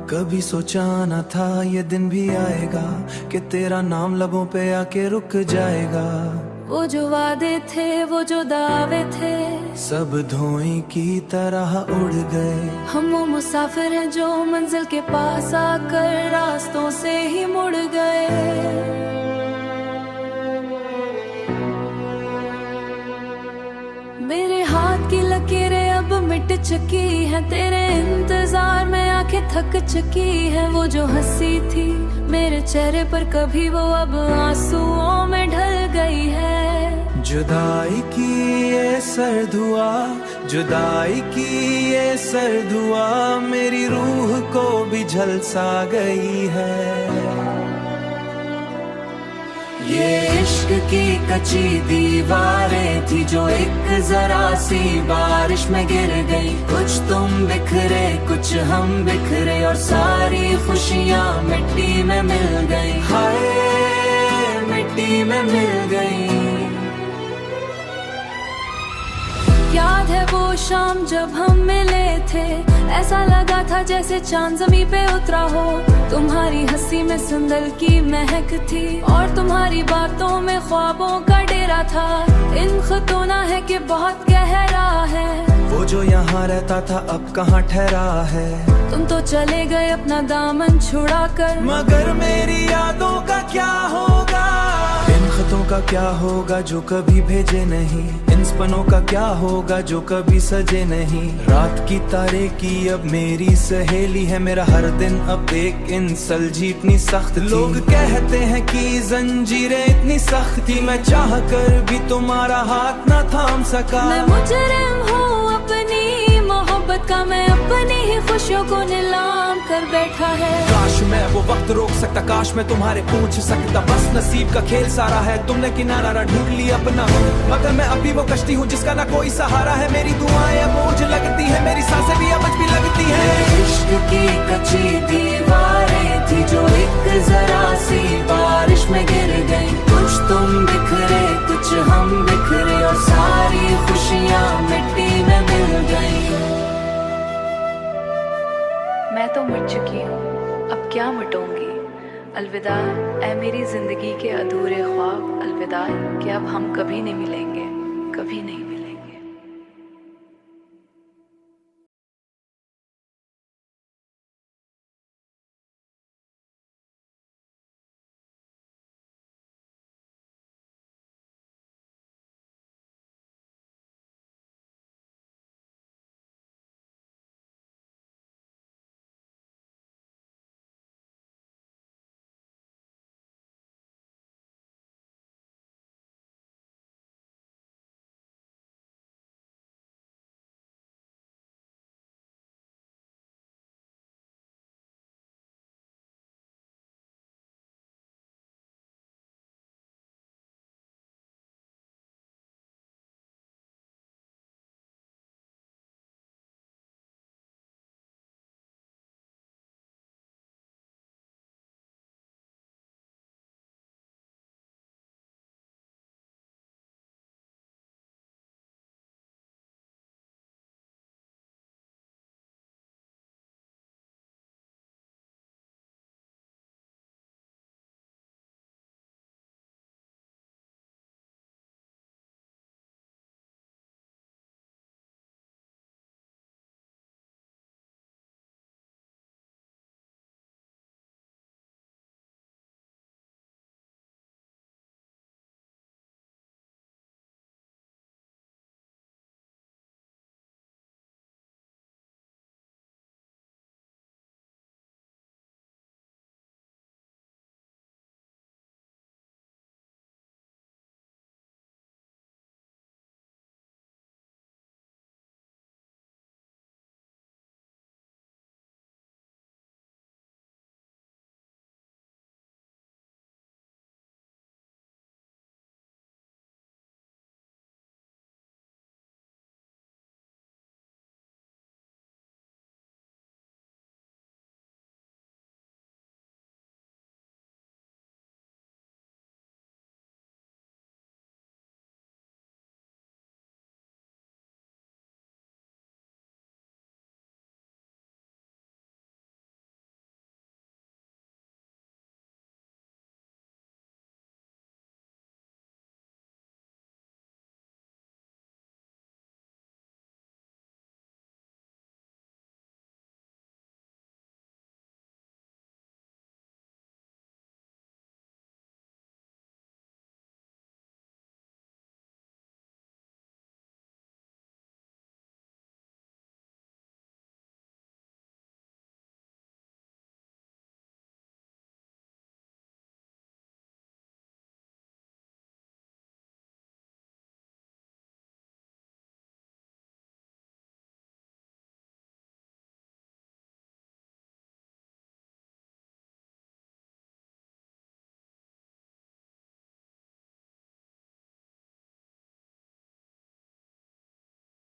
कभी सोचा न था ये दिन भी आएगा कि तेरा नाम लबों पे आके रुक जाएगा। वो जो वादे थे, वो जो दावे थे, सब धुएं की तरह उड़ गए। हम वो मुसाफिर हैं जो मंजिल के पास आकर रास्तों से ही मुड़ गए। मेरे हाथ की लकीरें अब मिट चुकी हैं, तेरे इंतजार में आंखें थक चुकी हैं। वो जो हंसी थी मेरे चेहरे पर कभी, वो अब आंसुओं में ढल गई है। जुदाई की ये सर्द हुआ, जुदाई की ये सर्द हुआ, मेरी रूह को भी झलसा गई है। ये इश्क की कच्ची दीवारें थी जो एक जरा सी बारिश में गिर गई। कुछ तुम बिखरे, कुछ हम बिखरे, और सारी खुशियाँ मिट्टी में मिल गई। हाय मिट्टी में मिल गई। याद है वो शाम जब हम मिले थे, ऐसा लगा था जैसे चांद ज़मीं पे उतरा हो। तुम्हारी हंसी में संदल की महक थी, और तुम्हारी बातों में ख्वाबों का डेरा था। इन खतोना है कि बहुत गहरा है, वो जो यहाँ रहता था अब कहाँ ठहरा है। तुम तो चले गए अपना दामन छुड़ा कर, मगर मेरी यादों का क्या होगा। इन खतों का क्या होगा जो कभी भेजे नहीं, इन सपनों का क्या होगा जो कभी सजे नहीं। रात की तारे की अब मेरी सहेली है, मेरा हर दिन अब एक इन सलजी इतनी सख्त। लोग कहते हैं कि जंजीरें इतनी सख्त थी, मैं चाह कर भी तुम्हारा हाथ ना थाम सका। मैं मुजरिम हूँ अपनी मोहब्बत का, मैं अपनी ही खुशियों को नीलाम कर बैठा है। काश मैं वो वक्त रोक सकता, काश मैं तुम्हारे पूछ सकता। बस नसीब का खेल सारा है, तुमने किनारा ढूंढ लिया अपना, मगर मैं अभी वो कश्ती हूँ जिसका ना कोई सहारा है। मेरी दुआएं अब बोझ लगती है, मेरी सांसें भी अब भी लगती है। इश्क की कच्ची दीवारें थी जो एक जरा सी बारिश में गिर गई। कुछ तुम बिखरे, कुछ हम बिखरे, और सारी खुशियाँ मिट्टी में मिल गई। मैं तो मिट चुकी हूँ, अब क्या मिटूंगी। अलविदा ऐ मेरी जिंदगी के अधूरे ख्वाब, अलविदा कि अब हम कभी नहीं मिलेंगे, कभी नहीं।